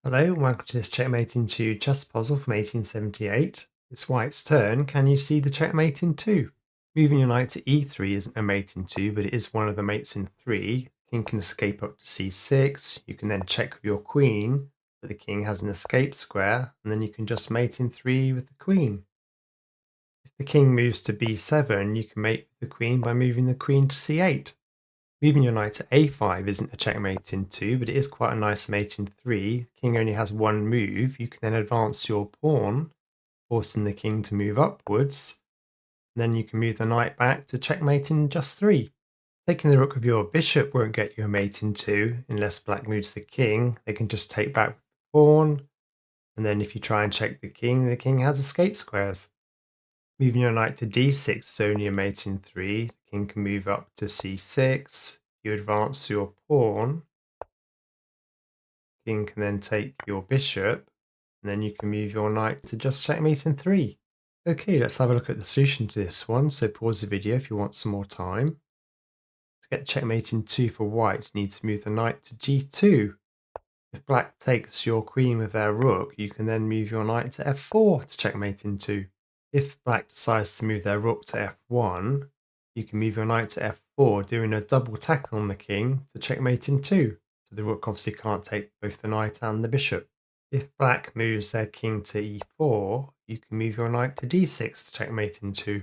Hello and welcome to this Checkmate in 2 chess puzzle from 1878. It's white's turn. Can you see the checkmate in 2? Moving your knight to e3 isn't a mate in 2, but it is one of the mates in 3. King can escape up to c6. You can then check with your queen, but the king has an escape square, and then you can just mate in 3 with the queen. If the king moves to b7, you can mate with the queen by moving the queen to c8. Moving your knight to a5 isn't a checkmate in 2, but it is quite a nice mate in 3. The king only has one move. You can then advance your pawn, forcing the king to move upwards. Then you can move the knight back to checkmate in just 3. Taking the rook with your bishop won't get you a mate in 2 unless black moves the king. They can just take back the pawn. And then if you try and check the king has escape squares. Moving your knight to d6 is only a mate in 3. The king can move up to c6. You advance your pawn. King can then take your bishop, and then you can move your knight to just checkmate in 3. Okay, let's have a look at the solution to this one. So pause the video if you want some more time. To get checkmate in 2 for white, you need to move the knight to g2. If black takes your queen with their rook, you can then move your knight to f4 to checkmate in 2. If black decides to move their rook to f1, you can move your knight to f4, doing a double tackle on the king to checkmate in 2. So the rook obviously can't take both the knight and the bishop. If black moves their king to e4, you can move your knight to d6 to checkmate in 2.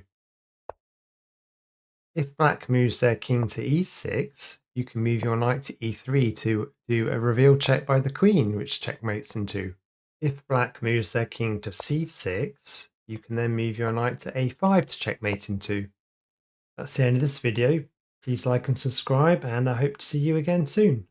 If black moves their king to e6, you can move your knight to e3 to do a reveal check by the queen, which checkmates in 2. If black moves their king to c6, you can then move your knight to a5 to checkmate in 2. That's the end of this video. Please like and subscribe, and I hope to see you again soon.